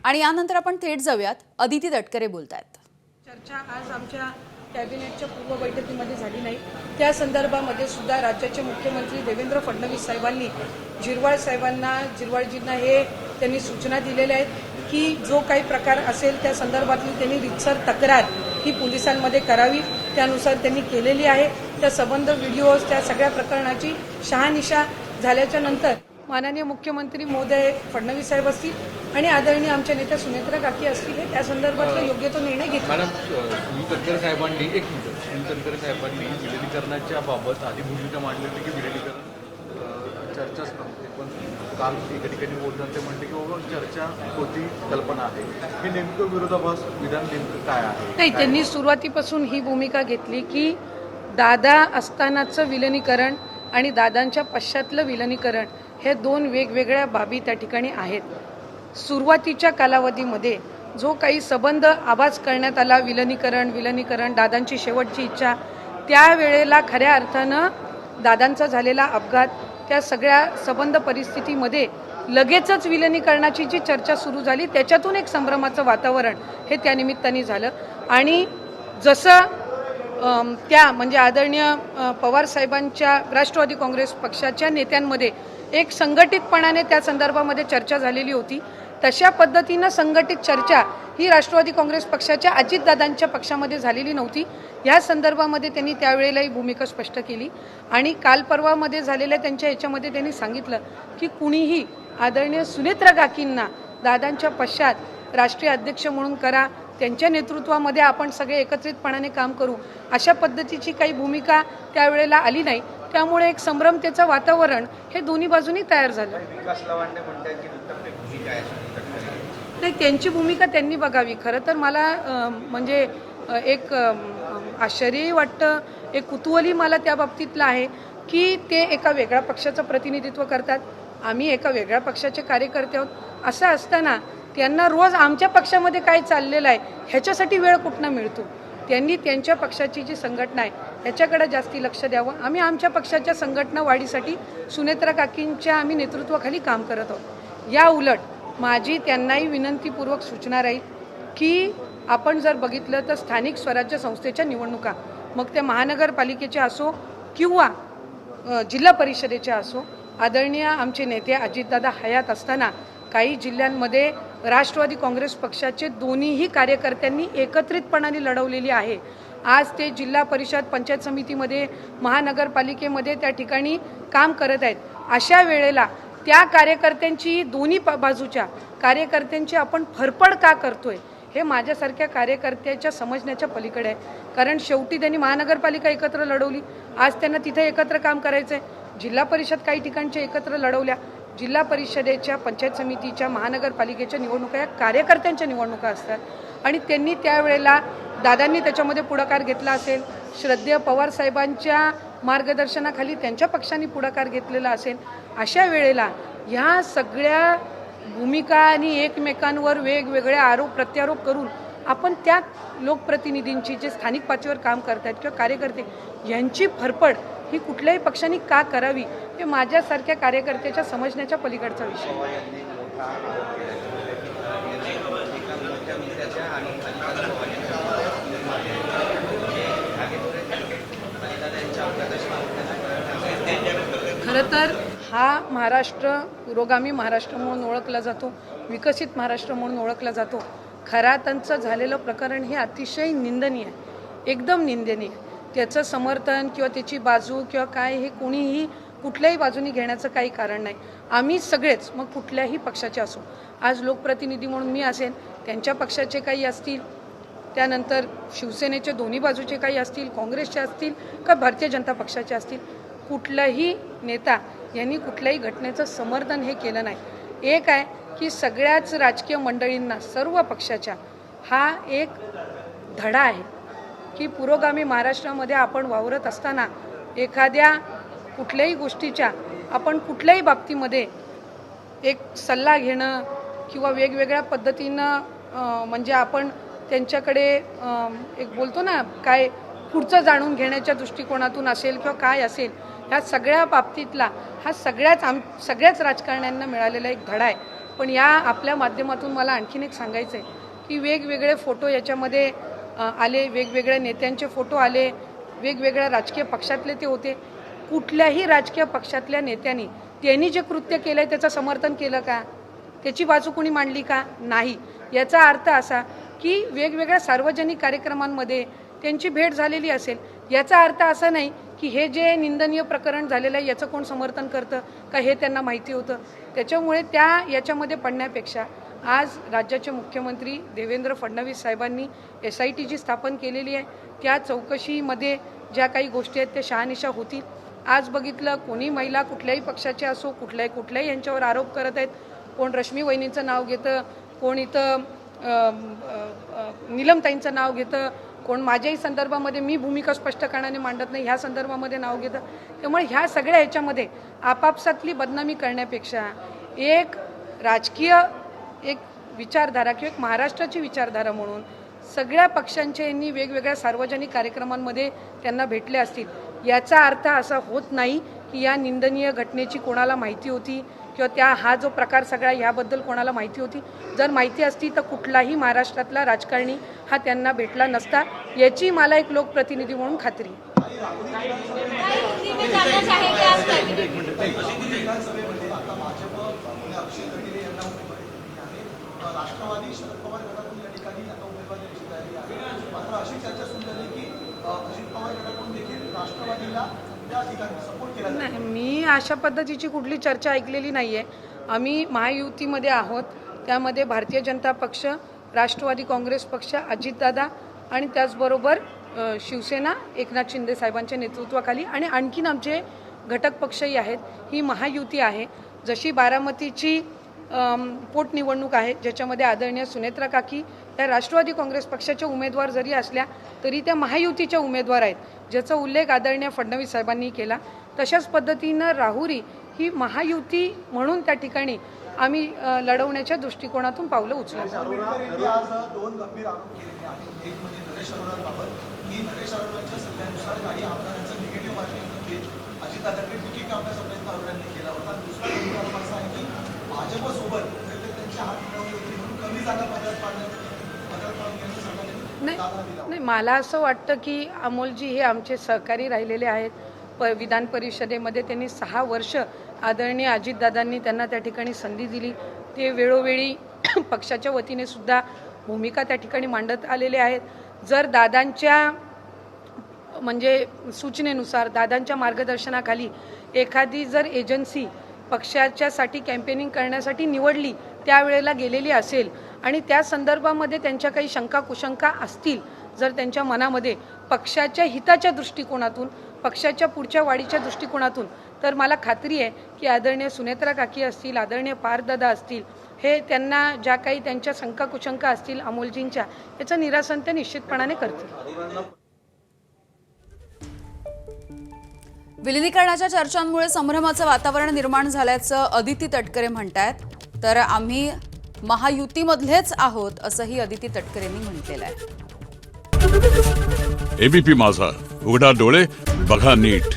आणि यानंतर आपण थेट जाऊयात, अदिती तटकरे बोलतायत। चर्चा आज आमच्या कॅबिनेटच्या पूर्व बैठकीमध्ये झाली नाही। त्या संदर्भामध्ये सुद्धा राज्याचे मुख्यमंत्री देवेंद्र फडणवीस साहेबांनी जिरवाळ साहेबांना, जिरवाळजींना हे त्यांनी सूचना दिलेल्या आहेत की जो काही प्रकार असेल त्या संदर्भातली त्यांनी रितसर तक्रार ही पोलिसांमध्ये करावी। त्यानुसार त्यांनी केलेली आहे। त्या संबंध व्हिडिओज त्या सगळ्या प्रकरणाची शहानिशा झाल्याच्या नंतर माननीय मुख्यमंत्री महोदय फडणवीस साहेब असतील आणि आदरणीय आमच्या नेत्या सुनेत्रा काकी असतील हे त्या संदर्भातला योग्य तो निर्णय घेतला। मॅडम, सुनील तटकरे साहेबांनी सुनील तटकरे साहेबांनी विलिनीकरणाच्या बाबत आधी भूमिका मांडली होती की विलिनीकरण चर्चाच नव्हती, पण काल एका ठिकाणी बोलताना ते म्हणते की बाबा चर्चा होती, कल्पना आहे। हे नेमकं विरोधाभास विधान नेमकं काय आहे? नाही, त्यांनी सुरुवातीपासून ही भूमिका घेतली की दादा असतानाचं विलिनीकरण आणि दादांच्या पश्चातलं विलिनीकरण हे दोन वेगवेगळ्या बाबी त्या ठिकाणी आहेत। सुरुवातीच्या कालावधीमध्ये जो काही संबंध आवाज करण्यात आला विलिनीकरण दादांची शेवटची इच्छा, त्यावेळेला खऱ्या अर्थानं दादांचा झालेला अपघात, त्या सगळ्या संबंध परिस्थितीमध्ये लगेचच विलिनीकरणाची जी चर्चा सुरू झाली त्याच्यातून एक संभ्रमाचं वातावरण हे त्यानिमित्ताने झालं। आणि जसं त्या म्हणजे आदरणीय पवार साहेबांच्या राष्ट्रवादी काँग्रेस पक्षाच्या नेत्यांमध्ये एक संघटितपणाने त्या संदर्भामध्ये चर्चा झालेली होती, तशा पद्धतीनं संघटित चर्चा ही राष्ट्रवादी काँग्रेस पक्षाच्या अजितदादांच्या पक्षामध्ये झालेली नव्हती। या संदर्भामध्ये त्यांनी त्यावेळेलाही भूमिका स्पष्ट केली आणि काल परवामध्ये झालेल्या त्यांच्या याच्यामध्ये त्यांनी सांगितलं की कुणीही आदरणीय सुनेत्रा काकींना दादांच्या पश्चात राष्ट्रीय अध्यक्ष म्हणून करा, त्यांच्या नेतृत्वामध्ये आपण सगळे एकत्रितपणाने काम करू, अशा पद्धतीची काही भूमिका त्यावेळेला आली नाही। त्यामुळे एक संभ्रमतेचं वातावरण हे दोन्ही बाजूनी तयार झालं। नाही, त्यांची भूमिका त्यांनी बघावी। खरं तर मला म्हणजे एक आश्चर्यही वाटतं, एक कुतूहलही मला त्या बाबतीतलं आहे की ते एका वेगळ्या पक्षाचं प्रतिनिधित्व करतात, आम्ही एका वेगळ्या पक्षाचे कार्यकर्ते आहोत। असं असताना त्यांना रोज आमच्या पक्षामध्ये काय चाललेलं आहे ह्याच्यासाठी वेळ कुठनं मिळतो? त्यांनी त्यांच्या पक्षाची जी संघटना आहे ह्याच्याकडे जास्ती लक्ष द्यावं। आम्ही आमच्या पक्षाच्या संघटना वाढीसाठी सुनेत्रा काकींच्या आम्ही नेतृत्वाखाली काम करत आहोत। या उलट माझी त्यांनाही विनंतीपूर्वक सूचना राहील की आपण जर बघितलं तर स्थानिक स्वराज्य संस्थेच्या निवडणुका, मग त्या महानगरपालिकेच्या असो किंवा जिल्हा परिषदेच्या असो, आदरणीय आमचे नेते अजितदादा हयात असताना काही जिल्ह्यांमध्ये राष्ट्रवादी काँग्रेस पक्षाचे दोन्हीही कार्यकर्त्यांनी एकत्रितपणाने लढवलेली आहे। आज ते जिल्हा परिषद, पंचायत समितीमध्ये, महानगरपालिकेमध्ये त्या ठिकाणी काम करत आहेत। अशा वेळेला त्या कार्यकर्त्यांची, दोन्ही बाजूच्या कार्यकर्त्यांची आपण फरफड का करतोय हे माझ्यासारख्या कार्यकर्त्याच्या समजण्याच्या पलीकडे आहे। कारण शेवटी त्यांनी महानगरपालिका एकत्र लढवली, आज त्यांना तिथे एकत्र काम करायचं आहे। जिल्हा परिषद काही ठिकाणच्या एकत्र लढवल्या, जिल्हा परिषदेच्या, पंचायत समितीच्या, महानगरपालिकेच्या निवडणुका या कार्यकर्त्यांच्या निवडणुका असतात आणि त्यांनी त्यावेळेला दादांनी त्याच्यामध्ये पुढाकार घेतला असेल, श्रद्धेय पवार साहेबांच्या मार्गदर्शनाखाली त्यांच्या पक्षांनी पुढाकार घेतलेला असेल। अशा वेळेला ह्या सगळ्या भूमिका आणि एकमेकांवर वेगवेगळे आरोप प्रत्यारोप करून आपण त्या लोकप्रतिनिधींची जे स्थानिक पातळीवर काम करतात किंवा कार्यकर्ते यांची फरफड ही कुठल्याही पक्षांनी का करावी हे माझ्यासारख्या कार्यकर्त्याच्या समजण्याच्या पलीकडचा विषय। खरं तर हा महाराष्ट्र पुरोगामी महाराष्ट्र म्हणून ओळखला जातो, विकसित महाराष्ट्र म्हणून ओळखला जातो। खरातांचं झालेलं प्रकरण हे अतिशय निंदनीय आहे, एकदम निंदनीय। त्याचं समर्थन किंवा त्याची बाजू किंवा काय हे कोणीही कुठल्याही बाजूनी घेण्याचं काही कारण नाही। आम्ही सगळेच, मग कुठल्याही पक्षाचे असो, आज लोकप्रतिनिधी म्हणून मी असेल, त्यांच्या पक्षाचे काही असतील, त्यानंतर शिवसेनेचे दोन्ही बाजूचे काही असतील, काँग्रेसचे असतील का भारतीय जनता पक्षाचे असतील, कुठलाही नेता यांनी कुठल्याही घटनेचं समर्थन हे केलं नाही। एक आहे की सगळ्याच राजकीय मंडळींना, सर्व पक्षाच्या हा एक धडा आहे की पुरोगामी महाराष्ट्रामध्ये आपण वावरत असताना एखाद्या कुठल्याही गोष्टीच्या आपण कुठल्याही बाबतीमध्ये एक सल्ला घेणं किंवा वेगवेगळ्या पद्धतीनं म्हणजे आपण त्यांच्याकडे एक बोलतो ना काय पुढचं जाणून घेण्याच्या दृष्टिकोनातून असेल किंवा काय असेल, ह्या सगळ्या बाबतीतला हा सगळ्याच राजकारण्यांना मिळालेला एक धडा आहे पण या आपल्या माध्यमातून मला आणखीन एक सांगायचं आहे की वेगवेगळे फोटो याच्यामध्ये आले, वेगवेगळ्या नेत्यांचे फोटो आले, वेगवेगळ्या राजकीय पक्षातले ते होते. कुठल्याही राजकीय पक्षातल्या नेत्यांनी त्यांनी जे कृत्य केलं आहे त्याचं समर्थन केलं का? त्याची बाजू कोणी मांडली का? नाही. याचा अर्थ असा की वेगवेगळ्या सार्वजनिक कार्यक्रमांमध्ये त्यांची भेट झालेली असेल. याचा अर्थ असा नाही की हे जे निंदनीय प्रकरण झालेलं आहे याचं कोण समर्थन करतं का हे त्यांना माहिती होतं. त्याच्यामुळे याच्यामध्ये पडण्यापेक्षा आज राज्याचे मुख्यमंत्री देवेंद्र फडणवीस साहेबांनी SITची स्थापन केलेली आहे. त्या चौकशीमध्ये ज्या काही गोष्टी आहेत त्या शहानिशा होतील. आज बघितलं कोणी महिला कुठल्याही पक्षाचे असो कुठल्याही यांच्यावर आरोप करत आहेत. कोण रश्मी वहिनींचं नाव घेतं, कोण इथं नीलमताईंचं नाव घेतं, कोण माझ्याही संदर्भामध्ये मी भूमिका स्पष्टपणाने मांडत नाही ह्या संदर्भामध्ये नाव घेतं. त्यामुळे ह्या सगळ्या ह्याच्यामध्ये आपापसातली बदनामी करण्यापेक्षा एक राजकीय एक विचारधारा किंवा एक महाराष्ट्राची विचारधारा म्हणून सगळ्या पक्षांचे यांनी वेगवेगळ्या सार्वजनिक कार्यक्रमांमध्ये त्यांना भेटले असतील. याचा अर्थ असा होत नाही की या निंदनीय घटनेची कोणाला माहिती होती किंवा हा जो प्रकार सगळा ह्याबद्दल कोणाला माहिती होती. जर माहिती असती तर कुठलाही महाराष्ट्रातला राजकारणी हा त्यांना भेटला नसता, याची मला एक लोकप्रतिनिधी म्हणून खात्री आहे. राष्ट्रवादी शरद पवार गटातून या ठिकाणी आता उमेदवारी निश्चित झालेली आहे. मात्र अशी चर्चा सुरू झाली की अजित पवार गटाकडून देखील राष्ट्रवादीला त्या ठिकाणी सपोर्ट केला नाही. मी अशा पद्धतीची कुठली चर्चा ऐकलेली नाही आहे. आम्ही महायुतीमध्ये आहोत. त्यामध्ये भारतीय जनता पक्ष, राष्ट्रवादी काँग्रेस पक्ष, अजितदादा आणि त्याचबरोबर शिवसेना एकनाथ शिंदे साहेबांच्या नेतृत्वाखाली आणि आणखीन आमचे घटक पक्षही आहेत. ही महायुती आहे. जशी बारामतीची पोटनिवडणूक आहे ज्याच्यामध्ये आदरणीय सुनेत्रा काकी या राष्ट्रवादी काँग्रेस पक्षाच्या उमेदवार जरी असल्या तरी त्या महायुतीच्या उमेदवार आहेत, ज्याचा उल्लेख आदरणीय फडणवीस साहेबांनी केला. तशाच पद्धतीनं राहुरी ही महायुती म्हणून त्या ठिकाणी आम्ही लढवण्याच्या दृष्टिकोनातून पावलं उचलत आहोत. आज दोन गंभीर आरोप केलेले आहेत. एक म्हणजे नरेश अरोराबाबत की नरेश अरोरांच्या सल्ल्यानुसार काही आमदारांचं निगेटिव्ह मार्किंग घेत अजितदादांकडे टिकी काढण्याचा प्रयत्न अरोरांनी केला होता. दुसरा गंभीर आरोप असा आहे की भाजपसोबत त्यांच्या हात मिळवली होती म्हणून कमी जागा पदार्थ नाही, मला असं वाटतं की अमोलजी हे आमचे सहकारी राहिलेले आहेत. विधान परिषदेमध्ये त्यांनी 6 वर्ष आदरणीय अजितदादांनी त्यांना त्या ठिकाणी संधी दिली. ते वेळोवेळी पक्षाच्या वतीने सुद्धा भूमिका त्या ठिकाणी मांडत आलेले आहेत. जर दादांच्या म्हणजे सूचनेनुसार दादांच्या मार्गदर्शनाखाली एखादी जर एजन्सी पक्षाच्यासाठी कॅम्पेनिंग करण्यासाठी निवडली त्यावेळेला गेलेली असेल आणि त्या संदर्भामध्ये त्यांच्या काही शंका कुशंका असतील जर त्यांच्या मनामध्ये पक्षाच्या हिताच्या दृष्टिकोनातून पक्षाच्या पुढच्या वाढीच्या दृष्टिकोनातून तर मला खात्री आहे की आदरणीय सुनेत्रा काकी असतील, आदरणीय पारदादा असतील, हे त्यांना ज्या काही त्यांच्या शंका कुशंका असतील अमोलजींच्या याचं निरासन ते निश्चितपणाने करतील. विलिनीकरणाच्या चर्चांमुळे संभ्रमाचं वातावरण निर्माण झाल्याचं अदिती तटकरे म्हणतायत. तर आम्ही महायुतीमधलेच आहोत असंही अदिती तटकरेंनी म्हटलेलं आहे. ABP माझा, उघडा डोळे बघा नीट.